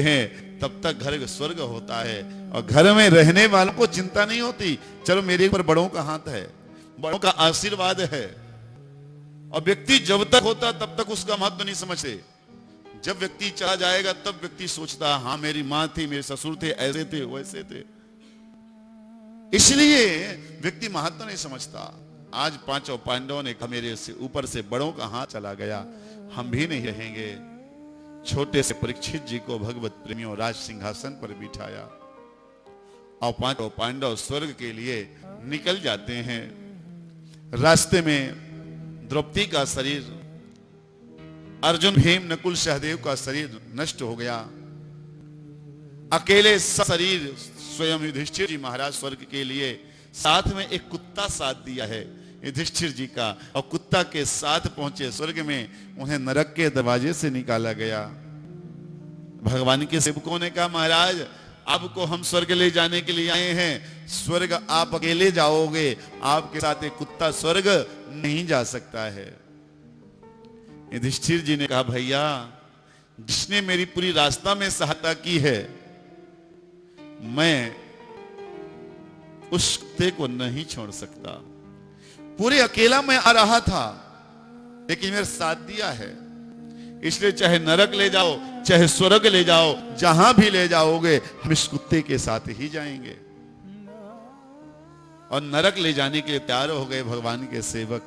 हैं तब तक घर स्वर्ग होता है। और घर में रहने वालों को चिंता नहीं होती, चलो मेरे ऊपर बड़ों का हाथ है, बड़ों का आशीर्वाद है। और व्यक्ति जब तक होता तब तक उसका महत्व नहीं समझते। जब व्यक्ति चला जाएगा तब व्यक्ति सोचता, हाँ मेरी माँ थी, मेरे ससुर थे, ऐसे थे वैसे थे। इसलिए व्यक्ति महत्व नहीं समझता। आज पांचों पांडवों ने कहा मेरे से ऊपर से बड़ों का हाथ चला गया, हम भी नहीं रहेंगे। छोटे से परीक्षित जी को भगवत प्रेमियों राज सिंहासन पर बिठाया और पांचों पांडव स्वर्ग के लिए निकल जाते हैं। रास्ते में द्रौपदी का शरीर, अर्जुन भीम नकुल सहदेव का शरीर नष्ट हो गया। अकेले शरीर स्वयं युधिष्ठिर जी महाराज स्वर्ग के लिए, साथ में एक कुत्ता साथ दिया है युधिष्ठिर जी का, और कुत्ता के साथ पहुंचे स्वर्ग में। उन्हें नरक के दरवाजे से निकाला गया। भगवान के सेवकों ने कहा महाराज आपको हम स्वर्ग ले जाने के लिए आए हैं, स्वर्ग आप अकेले जाओगे, आपके साथ एक कुत्ता स्वर्ग नहीं जा सकता है। युधिष्ठिर जी ने कहा भैया जिसने मेरी पूरी रास्ता में सहायता की है, मैं उस कुत्ते को नहीं छोड़ सकता। पूरे अकेला मैं आ रहा था लेकिन मेरे साथ दिया है, इसलिए चाहे नरक ले जाओ चाहे स्वर्ग ले जाओ, जहां भी ले जाओगे हम इस कुत्ते के साथ ही जाएंगे। और नरक ले जाने के लिए तैयार हो गए भगवान के सेवक।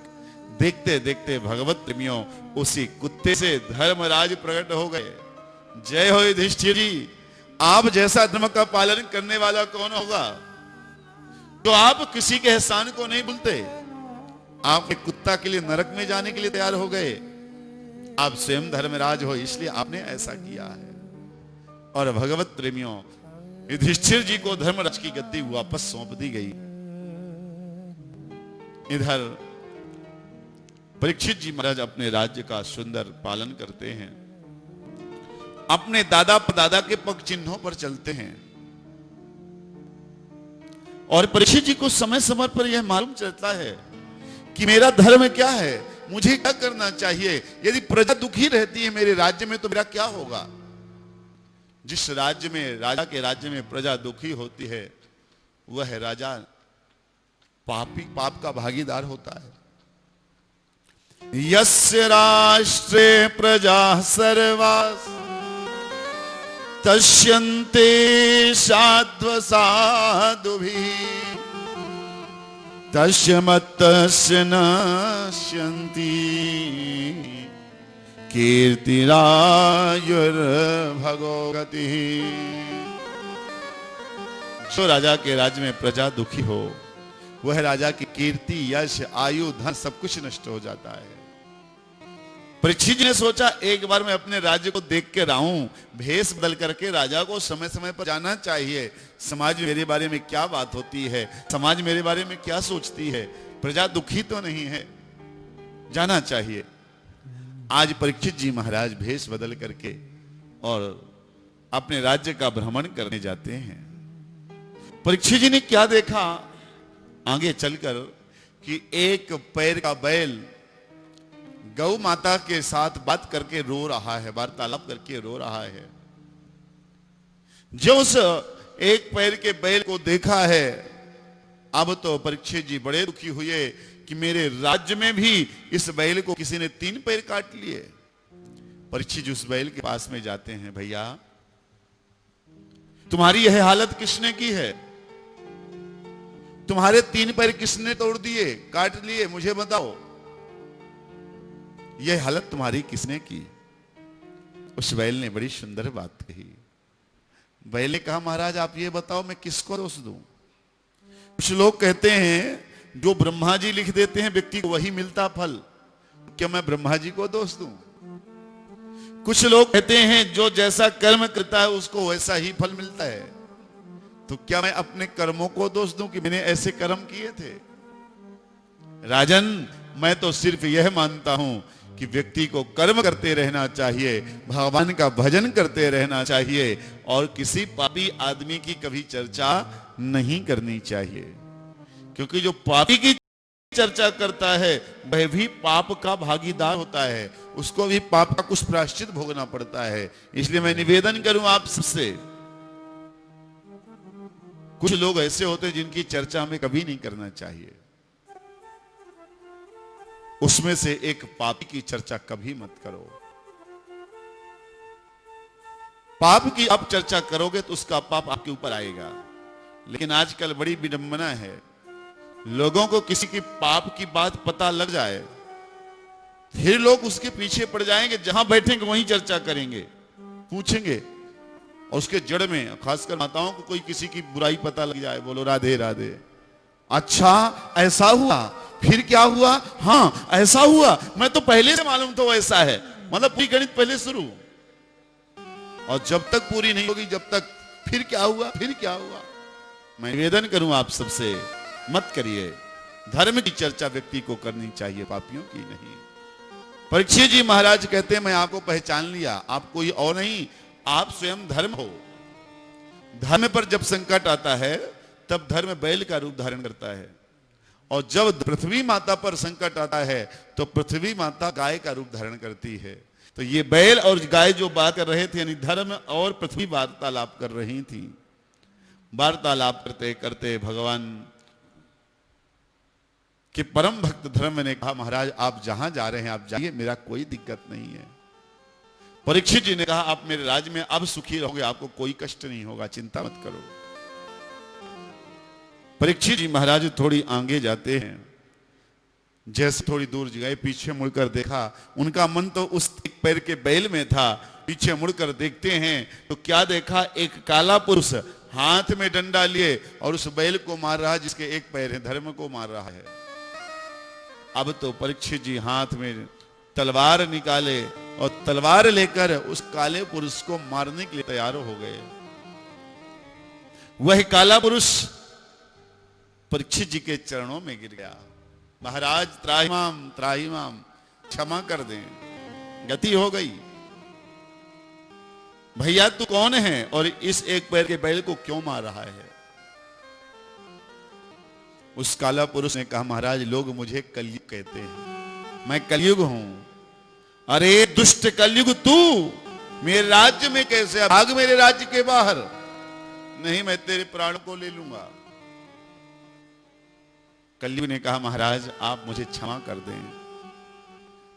देखते देखते भगवत प्रेमियों उसी कुत्ते से धर्मराज प्रकट हो गए। जय हो युधिष्ठिर जी, आप जैसा धर्म का पालन करने वाला कौन होगा। तो आप किसी के एहसान को नहीं भूलते, आप एक कुत्ता के लिए नरक में जाने के लिए तैयार हो गए। आप स्वयं धर्मराज हो इसलिए आपने ऐसा किया है। और भगवत प्रेमियों युधिष्ठिर जी को धर्मराज की गद्दी वापस सौंप दी गई। इधर परीक्षित जी महाराज अपने राज्य का सुंदर पालन करते हैं, अपने दादा परदादा के पग चिन्हों पर चलते हैं। और परीक्षित जी को समय समय पर यह मालूम चलता है कि मेरा धर्म क्या है, मुझे क्या करना चाहिए। यदि प्रजा दुखी रहती है मेरे राज्य में तो मेरा क्या होगा। जिस राज्य में, राजा के राज्य में प्रजा दुखी होती है वह राजा पाप का भागीदार होता है। यस्य राष्ट्रे प्रजा सर्वास तस्यन्ते साध्व साधुभिः तस्य मत्तस्य नश्यन्ति कीर्तिरायुर्भगो गतिः। जो राजा के राज्य में प्रजा दुखी हो वह राजा की कीर्ति, यश, आयु, धन सब कुछ नष्ट हो जाता है। परीक्षित जी ने सोचा एक बार मैं अपने राज्य को देख के आऊं, भेष बदल करके राजा को समय समय पर जाना चाहिए। समाज में मेरे बारे में क्या बात होती है, समाज मेरे बारे में क्या सोचती है, प्रजा दुखी तो नहीं है, जाना चाहिए। आज परीक्षित जी महाराज भेष बदल करके और अपने राज्य का भ्रमण करने जाते हैं। परीक्षित जी ने क्या देखा आगे चलकर कि एक पैर का बैल गौ माता के साथ बात करके रो रहा है, वार्तालाप करके रो रहा है। जो उस एक पैर के बैल को देखा है, अब तो परीक्षित जी बड़े दुखी हुए कि मेरे राज्य में भी इस बैल को किसी ने 3 पैर काट लिए। परीक्षित जी उस बैल के पास में जाते हैं, भैया तुम्हारी यह हालत किसने की है, तुम्हारे 3 पैर किसने तोड़ दिए, काट लिए, मुझे बताओ यह हालत तुम्हारी किसने की। उस बैल ने बड़ी सुंदर बात कही। बैल ने कहा महाराज आप ये बताओ मैं किसको दोष दूं। कुछ लोग कहते हैं जो ब्रह्मा जी लिख देते हैं व्यक्ति को वही मिलता फल, क्या मैं ब्रह्मा जी को दोष दूं। कुछ लोग कहते हैं जो जैसा कर्म करता है उसको वैसा ही फल मिलता है, तो क्या मैं अपने कर्मों को दोष दूं कि मैंने ऐसे कर्म किए थे। राजन मैं तो सिर्फ यह मानता हूं कि व्यक्ति को कर्म करते रहना चाहिए, भगवान का भजन करते रहना चाहिए और किसी पापी आदमी की कभी चर्चा नहीं करनी चाहिए, क्योंकि जो पापी की चर्चा करता है वह भी पाप का भागीदार होता है, उसको भी पाप का कुछ प्रायश्चित भोगना पड़ता है। इसलिए मैं निवेदन करूं आप सबसे, कुछ लोग ऐसे होते हैं जिनकी चर्चा हमें कभी नहीं करना चाहिए, उसमें से एक पापी की चर्चा कभी मत करो। पाप की आप चर्चा करोगे तो उसका पाप आपके ऊपर आएगा। लेकिन आजकल बड़ी विडंबना है, लोगों को किसी की पाप की बात पता लग जाए फिर लोग उसके पीछे पड़ जाएंगे, जहां बैठेंगे वहीं चर्चा करेंगे, पूछेंगे। और उसके जड़ में खासकर माताओं को कोई किसी की बुराई पता लग जाए, बोलो राधे राधे, अच्छा ऐसा हुआ, फिर क्या हुआ, हाँ ऐसा हुआ, मैं तो पहले से मालूम था वो ऐसा है, मतलब पूरी गणित पहले शुरू। और जब तक पूरी नहीं होगी जब तक फिर क्या हुआ, फिर क्या हुआ। मैं निवेदन करूं आप सबसे, मत करिए। धर्म की चर्चा व्यक्ति को करनी चाहिए, पापियों की नहीं। परीक्षित जी महाराज कहते हैं मैं आपको पहचान लिया, आप कोई और नहीं, आप स्वयं धर्म हो। धर्म पर जब संकट आता है तब धर्म बैल का रूप धारण करता है, और जब पृथ्वी माता पर संकट आता है तो पृथ्वी माता गाय का रूप धारण करती है। तो ये बैल और गाय जो बात कर रहे थे, यानी धर्म और पृथ्वी वार्तालाप कर रही थी। वार्तालाप करते करते भगवान के परम भक्त धर्म ने कहा महाराज आप जहां जा रहे हैं आप जाइए, मेरा कोई दिक्कत नहीं है। परीक्षित जी ने कहा आप मेरे राज्य में अब सुखी रहोगे, आपको कोई कष्ट नहीं होगा, चिंता मत करो। परीक्षित जी महाराज थोड़ी आगे जाते हैं, जैसे थोड़ी दूर गए पीछे मुड़कर देखा, उनका मन तो उस एक पैर के बैल में था। पीछे मुड़कर देखते हैं तो क्या देखा, एक काला पुरुष हाथ में डंडा लिए और उस बैल को मार रहा है जिसके एक पैर है, धर्म को मार रहा है। अब तो परीक्षित जी हाथ में तलवार निकाले और तलवार लेकर उस काले पुरुष को मारने के लिए तैयार हो गए। वह काला पुरुष परीक्षित जी के चरणों में गिर गया, महाराज त्राहिमाम त्राहिमाम, क्षमा कर दें, गति हो गई। भैया तू कौन है और इस एक पैर के बैल को क्यों मार रहा है? उस काला पुरुष ने कहा महाराज लोग मुझे कलयुग कहते हैं, मैं कलयुग हूं। अरे दुष्ट कलयुग, तू मेरे राज्य में कैसे, भाग मेरे राज्य के बाहर, नहीं मैं तेरे प्राण को ले लूंगा। कलयुग ने कहा महाराज आप मुझे क्षमा कर दें।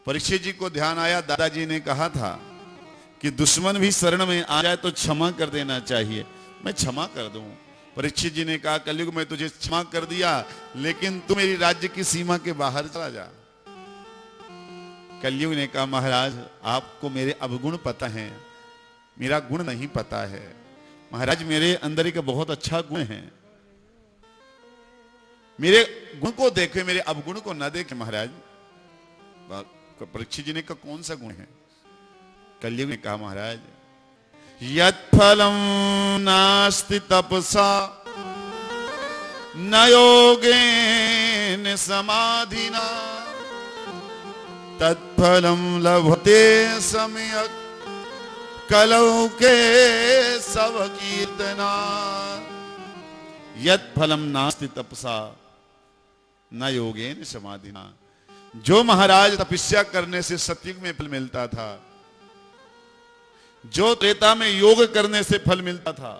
परीक्षित जी को ध्यान आया, दादाजी ने कहा था कि दुश्मन भी शरण में आ जाए तो क्षमा कर देना चाहिए, मैं क्षमा कर दूं। परीक्षित जी ने कहा कलयुग मैं तुझे क्षमा कर दिया, लेकिन तू मेरी राज्य की सीमा के बाहर चला जा। कलयुग ने कहा महाराज आपको मेरे अवगुण पता है, मेरा गुण नहीं पता है। महाराज मेरे अंदर एक बहुत अच्छा गुण है, मेरे गुण को देखे, मेरे अवगुण को ना देखे। महाराज परीक्षित जी ने कहा कौन सा गुण है? कलयुग ने कहा महाराज यत्फलम नास्ति तपसा न योगेन समाधिना तत्फलम लभते सम्यक् कलौ के सब कीर्तना। यत्फलम नास्ति तपसा न योगेन समाधिना, जो महाराज तपस्या करने से सतयुग में फल मिलता था, जो त्रेता में योग करने से फल मिलता था,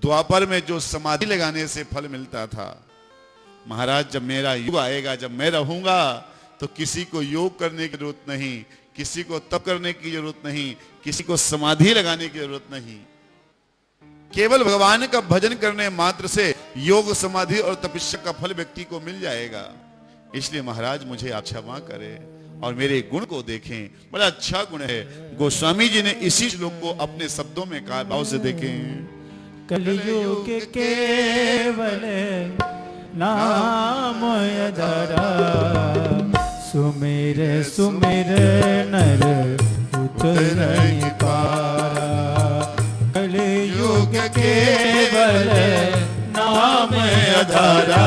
द्वापर में जो समाधि लगाने से फल मिलता था, महाराज जब मेरा युग आएगा, जब मैं रहूंगा तो किसी को योग करने की जरूरत नहीं, किसी को तप करने की जरूरत नहीं, किसी को समाधि लगाने की जरूरत नहीं। केवल भगवान का भजन करने मात्र से योग समाधि और तपस्या का फल व्यक्ति को मिल जाएगा। इसलिए महाराज मुझे आप क्षमा करें और मेरे गुण को देखें, बड़ा अच्छा गुण है। गोस्वामी जी ने इसी श्लोक को अपने शब्दों में कहा, भाव से देखें। कलियुग केवल नाम यदरा, सुमिर सुमिर नर उतरहि पारा। कलियुग केवल नाम यदरा,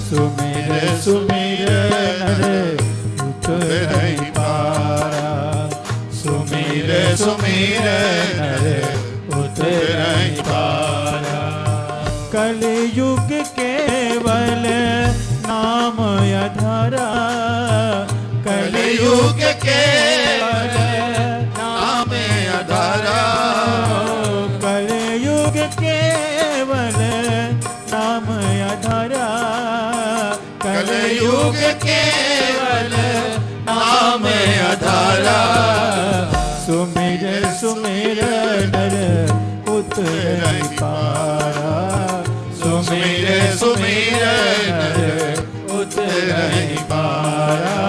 सुमिर सुमिर नर उतरहि पारा। सुमिर सुमिर नर उतरहि पारा। कलियुग केवल कलयुग केवल नाम आधारा, कलयुग केवल नाम आधारा, कलयुग केवल नाम आधारा, सुमिर सुमिर नर उतर पारा, सुमिर सुमिर नर उतर पारा।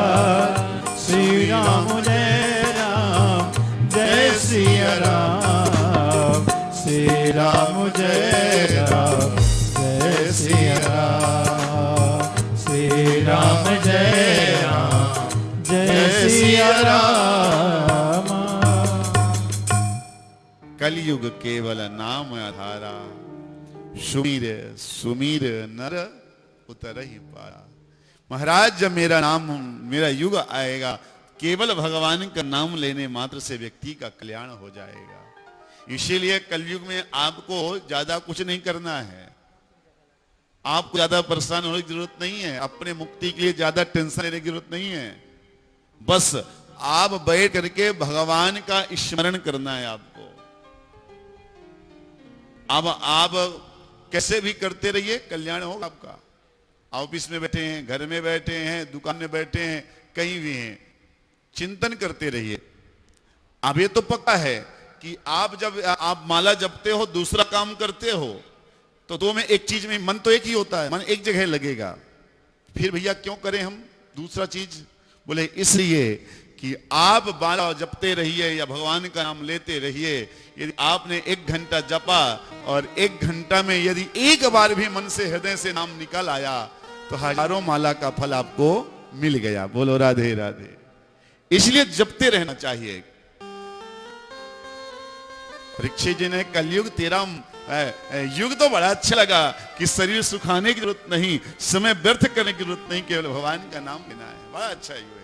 श्री राम जय राम जय सिया राम, श्री राम जय राम जय सिया राम, श्री राम जय राम जय सिया राम। कलयुग केवल नाम आधारा, सुमीर सुमीर नर उतर ही पारा। महाराज जब मेरा नाम मेरा युग आएगा, केवल भगवान का नाम लेने मात्र से व्यक्ति का कल्याण हो जाएगा। इसीलिए कलयुग में आपको ज्यादा कुछ नहीं करना है, आपको ज्यादा परेशान होने की जरूरत नहीं है, अपने मुक्ति के लिए ज्यादा टेंशन लेने की जरूरत नहीं है। बस आप बैठ करके भगवान का स्मरण करना है आपको। अब आप कैसे भी करते रहिए, कल्याण होगा आपका। ऑफिस में बैठे हैं, घर में बैठे हैं, दुकान में बैठे हैं, कहीं भी हैं, चिंतन करते रहिए। अब ये तो पक्का है कि आप जब आप माला जपते हो, दूसरा काम करते हो, तो दो में एक चीज में मन तो एक ही होता है, मन एक जगह लगेगा। फिर भैया क्यों करें हम दूसरा चीज? बोले इसलिए कि आप माला जपते रहिए या भगवान का नाम लेते रहिए। यदि आपने 1 घंटा जपा और 1 घंटा में यदि एक बार भी मन से हृदय से नाम निकल आया, तो हजारों माला का फल आपको मिल गया। बोलो राधे राधे। इसलिए जपते रहना चाहिए। परीक्षित जी ने कलयुग तेरा युग तो बड़ा अच्छा लगा कि शरीर सुखाने की जरूरत नहीं, समय व्यर्थ करने की जरूरत नहीं, केवल भगवान का नाम लेना है। बड़ा अच्छा युग है।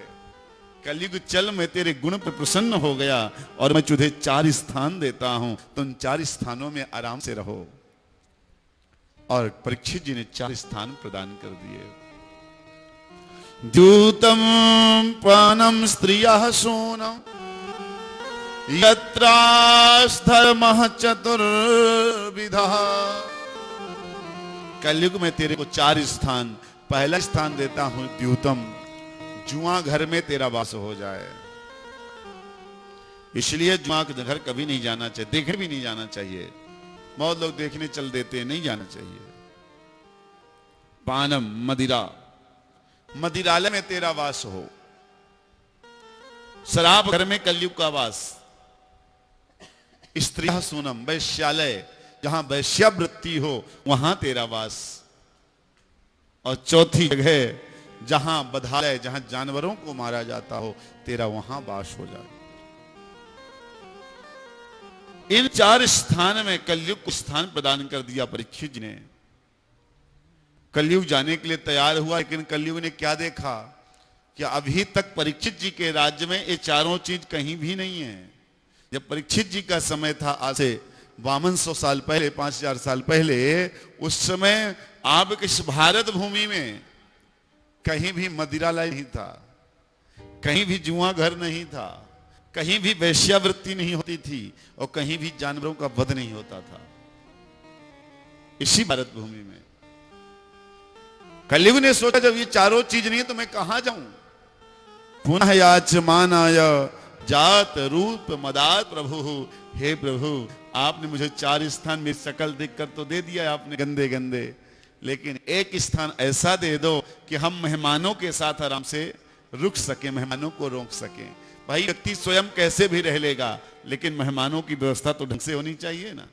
कलयुग चल मैं तेरे गुण पर प्रसन्न हो गया और मैं तुझे 4 स्थान देता हूं, तुम 4 स्थानों में आराम से रहो। और परीक्षित जी ने 4 स्थान प्रदान कर दिए। द्यूतम पानम स्त्रियः सूनम यत्राधर्मः चतुर्विधः। कलयुग में तेरे को 4 स्थान, पहला स्थान देता हूं द्यूतम, जुआ घर में तेरा वास हो जाए। इसलिए जुआ के घर कभी नहीं जाना चाहिए, देखने भी नहीं जाना चाहिए। बहुत लोग देखने चल देते हैं, नहीं जाना चाहिए। पानम मदिरा, मदिरालय में तेरा वास हो। शराब घर में कलयुग का वास। स्त्रियः सूनम, वैश्यालय, जहां वैश्यावृत्ति हो वहां तेरा वास। और चौथी जगह जहां बधालय, जहां जानवरों को मारा जाता हो, तेरा वहां वास हो जाए। इन 4 स्थान में कलयुग को स्थान प्रदान कर दिया परीक्षित जी ने। कलयुग जाने के लिए तैयार हुआ, लेकिन कलयुग ने क्या देखा कि अभी तक परीक्षित जी के राज्य में ये चारों चीज कहीं भी नहीं है। जब परीक्षित जी का समय था, आज से 5200 साल पहले, 5000 साल पहले, उस समय आपके इस भारत भूमि में कहीं भी मदिरालय नहीं था, कहीं भी जुआ घर नहीं था, कहीं भी वैश्यावृत्ति नहीं होती थी, और कहीं भी जानवरों का वध नहीं होता था। इसी भारत भूमि में कलयुग ने सोचा जब ये चारों चीज नहीं है तो मैं कहां जाऊं। पुनः याचमानाय जात रूप मदात प्रभु। हे प्रभु, आपने मुझे 4 स्थान में शकल देखकर तो दे दिया आपने, गंदे गंदे, लेकिन एक स्थान ऐसा दे दो कि हम मेहमानों के साथ आराम से रुक सके, मेहमानों को रोक सके। भाई व्यक्ति स्वयं कैसे भी रह लेगा, लेकिन मेहमानों की व्यवस्था तो ढंग से होनी चाहिए ना।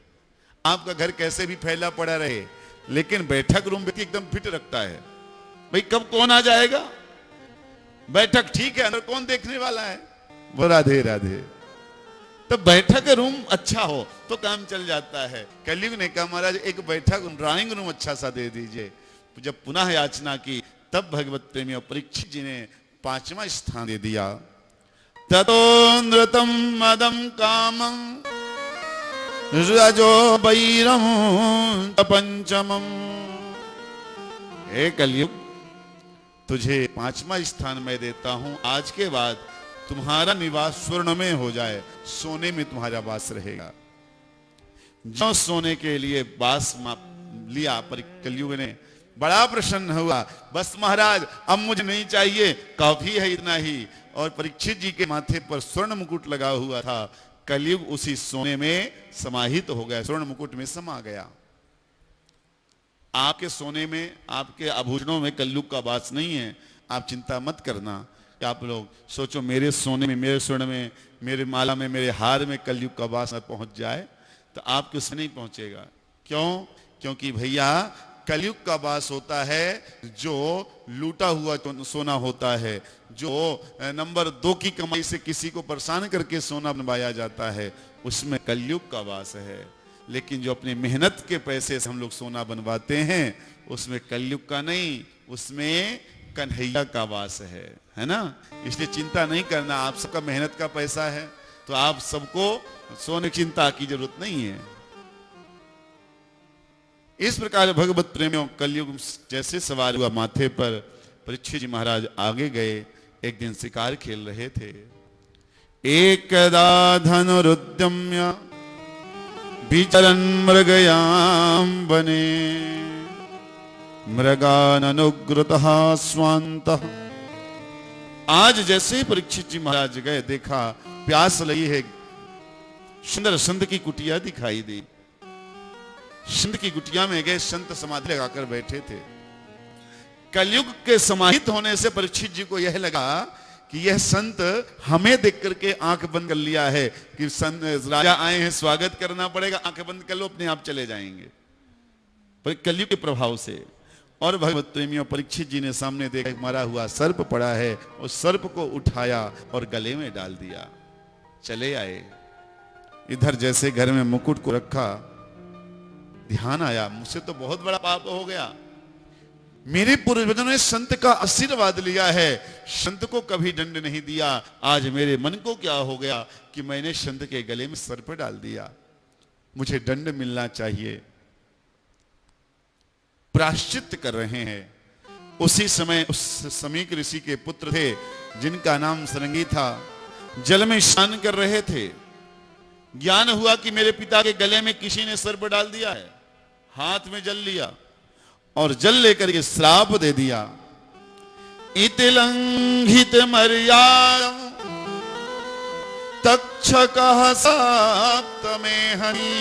आपका घर कैसे भी फैला पड़ा रहे, लेकिन बैठक रूम व्यक्ति एकदम फिट रखता है। भाई कब कौन आ जाएगा, बैठक ठीक है, अंदर कौन देखने वाला है। वो राधे राधे। तो बैठक रूम अच्छा हो तो काम चल जाता है। कलयुग ने कहा महाराज एक बैठक ड्राइंग रूम अच्छा सा दे दीजिए। जब पुनः याचना की तब भगवत प्रेमी परीक्षित जी ने 5वां स्थान दे दिया। ततो नृतम मदम कामं रजो वैरम पंचमम। हे कलयुग, तुझे 5वां स्थान मैं देता हूं, आज के बाद तुम्हारा निवास स्वर्ण में हो जाए, सोने में तुम्हारा वास रहेगा। जो सोने के लिए वास लिया पर कलयुग ने बड़ा प्रसन्न हुआ, बस महाराज अब मुझे नहीं चाहिए, काफी है इतना ही। और परीक्षित जी के माथे पर स्वर्ण मुकुट लगा हुआ था, कलयुग उसी सोने में समाहित हो गया, स्वर्ण मुकुट में समा गया। आपके सोने में, आपके आभूषणों में कलयुग का वास नहीं है। आप चिंता मत करना कि आप लोग सोचो मेरे सोने में, मेरे स्वर्ण में, मेरे माला में, मेरे हार में कलयुग का वास न पहुंच जाए, तो आपके उसमें नहीं पहुंचेगा। क्यों? क्योंकि भैया कलयुग का वास होता है जो लूटा हुआ सोना होता है, जो नंबर 2 की कमाई से किसी को परेशान करके सोना बनवाया जाता है, उसमें कलयुग का वास है। लेकिन जो अपनी मेहनत के पैसे से हम लोग सोना बनवाते हैं, उसमें कलयुग का नहीं, उसमें कन्हैया का वास है ना। इसलिए चिंता नहीं करना, आप सबका मेहनत का पैसा है, तो आप सबको सोने की चिंता की जरूरत नहीं है। इस प्रकार भगवत प्रेमियों, कलयुग जैसे सवार हुआ माथे पर, परीक्षित जी महाराज आगे गए। एक दिन शिकार खेल रहे थे। एकदा धनुरुद्यम्य विचरन् मृगयां वने, मृगान् अनुग्रतः स्वान्तः। आज जैसे ही परीक्षित जी महाराज गए, देखा प्यास लगी है, सुंदर संत की कुटिया दिखाई दी। संत की कुटिया में गए, संत समाधि लगाकर बैठे थे। कलयुग के समाहित होने से परीक्षित जी को यह लगा कि यह संत हमें देख करके आंख बंद कर लिया है कि संत राजा आए हैं, स्वागत करना पड़ेगा, आंखें बंद कर लो, अपने आप चले जाएंगे, पर कलयुग के प्रभाव से। और भगवत प्रेमियों, परीक्षित जी ने सामने देखा एक मरा हुआ सर्प पड़ा है, उस सर्प को उठाया और गले में डाल दिया, चले आए। इधर जैसे घर में मुकुट को रखा, ध्यान आया मुझसे तो बहुत बड़ा पाप हो गया, मेरे पूर्वजों ने संत का आशीर्वाद लिया है, संत को कभी दंड नहीं दिया, आज मेरे मन को क्या हो गया कि मैंने संत के गले में सर्प डाल दिया, मुझे दंड मिलना चाहिए। प्रायश्चित कर रहे हैं। उसी समय उस समीक ऋषि के पुत्र थे जिनका नाम सरंगी था, जल में स्नान कर रहे थे। ज्ञान हुआ कि मेरे पिता के गले में किसी ने सर्प डाल दिया है, हाथ में जल लिया और जल लेकर के श्राप दे दिया। इतिलंघित मर्यादा तक्षकः सप्तमे हनि,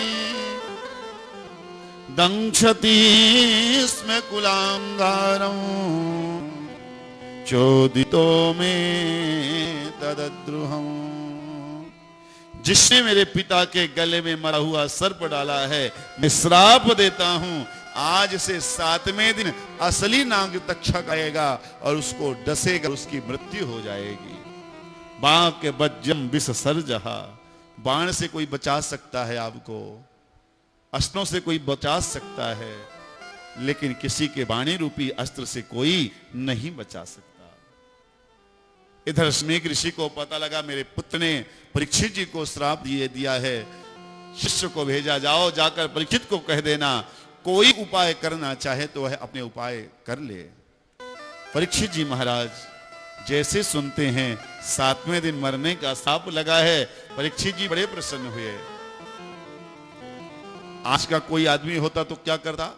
दंशति स्म कुलांगारं, चोदितो में तदद्रुहम्। जिसने मेरे पिता के गले में मरा हुआ सर्प डाला है, मैं श्राप देता हूं, आज से 7वें दिन असली नाग तक्षक आएगा और उसको डसेगा, उसकी मृत्यु हो जाएगी। बाण के बज्जम विष सर्जहा, बाण से कोई बचा सकता है आपको, अस्त्रों से कोई बचा सकता है, लेकिन किसी के वाणी रूपी अस्त्र से कोई नहीं बचा सकता। इधर समीक ऋषि को पता लगा मेरे पुत्र ने परीक्षित जी को श्राप दिया है, शिष्य को भेजा, जाओ जाकर परीक्षित को कह देना कोई उपाय करना चाहे तो वह अपने उपाय कर ले। परीक्षित जी महाराज जैसे सुनते हैं 7वें दिन मरने का श्राप लगा है, परीक्षित जी बड़े प्रसन्न हुए। आज का कोई आदमी होता तो क्या करता?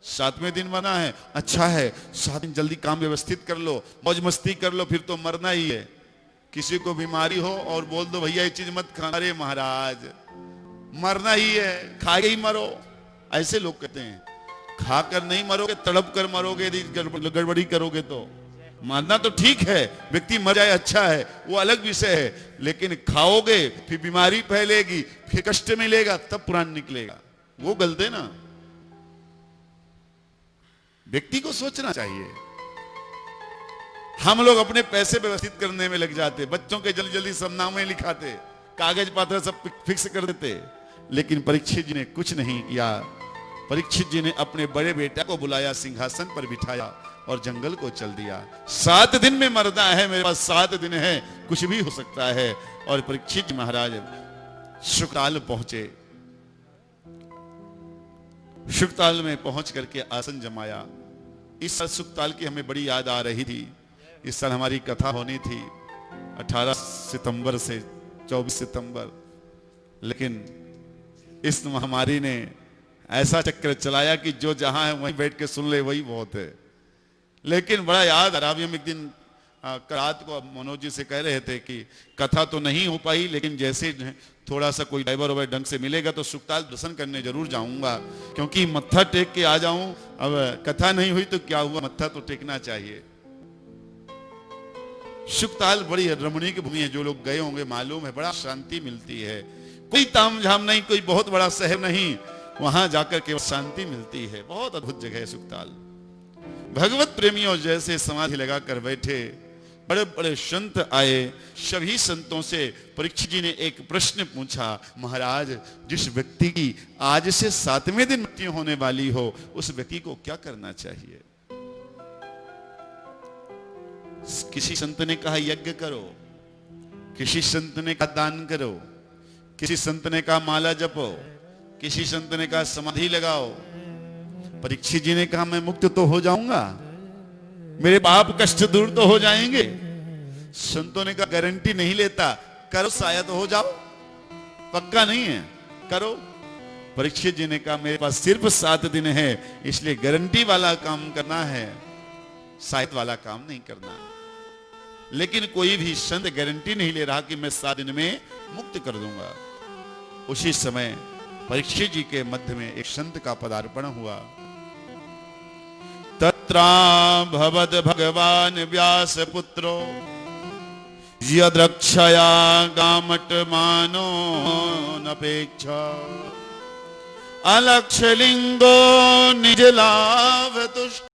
7वें दिन मरना है, अच्छा है 7 दिन जल्दी काम व्यवस्थित कर लो, मौज मस्ती कर लो, फिर तो मरना ही है। किसी को बीमारी हो और बोल दो भैया ये चीज मत खाना, अरे महाराज मरना ही है, खा के ही मरो, ऐसे लोग कहते हैं। खाकर नहीं मरोगे, तड़प कर मरोगे, गड़बड़ी करोगे तो। मरना तो ठीक है, व्यक्ति मर जाए अच्छा है, वो अलग विषय है, लेकिन खाओगे फिर बीमारी फैलेगी, फिर कष्ट मिलेगा, तब प्राण निकलेगा, वो गलत है ना। व्यक्ति को सोचना चाहिए। हम लोग अपने पैसे व्यवस्थित करने में लग जाते, बच्चों के जल्दी जल्दी सब नामे लिखाते, कागज पत्र सब फिक्स कर देते, लेकिन परीक्षित जी ने कुछ नहीं किया। परीक्षित जी ने अपने बड़े बेटा को बुलाया, सिंहासन पर बिठाया और जंगल को चल दिया। 7 दिन में मरना है, मेरे पास 7 दिन है, कुछ भी हो सकता है। और परीक्षित महाराज शुक्ताल पहुंचे, शुक्ताल में पहुंच करके आसन जमाया। इस साल सुखताल की हमें बड़ी याद आ रही थी। इस साल हमारी कथा होनी थी 18 सितंबर से 24 सितंबर, लेकिन इस महामारी ने ऐसा चक्कर चलाया कि जो जहां है वहीं बैठ के सुन ले वही बहुत है। लेकिन बड़ा याद आ रहा, अभी हम एक दिन रात को मनोज जी से कह रहे थे कि कथा तो नहीं हो पाई, लेकिन जैसे थोड़ा सा कोई ड्राइवर वाइवर ढंग से मिलेगा तो सुखताल दर्शन करने जरूर जाऊंगा, क्योंकि मत्था टेक के आ जाऊं। अब कथा नहीं हुई तो क्या हुआ, मत्था तो टेकना चाहिए। सुखताल बड़ी रमणीक भूमि है, जो लोग गए होंगे मालूम है, बड़ा शांति मिलती है। कोई तामझाम नहीं, कोई बहुत बड़ा शहर नहीं, वहां जाकर के शांति मिलती है। बहुत अद्भुत जगह है सुखताल। भगवत प्रेमियों जैसे समाधि लगाकर बैठे बड़े बड़े संत आए। सभी संतों से परीक्षित जी ने एक प्रश्न पूछा, महाराज जिस व्यक्ति की आज से 7वें दिन मृत्यु होने वाली हो, उस व्यक्ति को क्या करना चाहिए? किसी संत ने कहा यज्ञ करो, किसी संत ने कहा दान करो, किसी संत ने कहा माला जपो, किसी संत ने कहा समाधि लगाओ। परीक्षित जी ने कहा मैं मुक्त तो हो जाऊंगा, मेरे पाप कष्ट दूर तो हो जाएंगे। संतों ने कहा गारंटी नहीं लेता, करो शायद हो जाओ, पक्का नहीं है, करो। परीक्षित जी ने कहा मेरे पास सिर्फ 7 दिन है, इसलिए गारंटी वाला काम करना है, शायद वाला काम नहीं करना। लेकिन कोई भी संत गारंटी नहीं ले रहा कि मैं 7 दिन में मुक्त कर दूंगा। उसी समय परीक्षित जी के मध्य में एक संत का पदार्पण हुआ। तत्रा भवद भगवान व्यास पुत्रो यद्रक्षया गामट मानो नपेक्षा अलक्ष लिंगो निज लाभ तुष्ट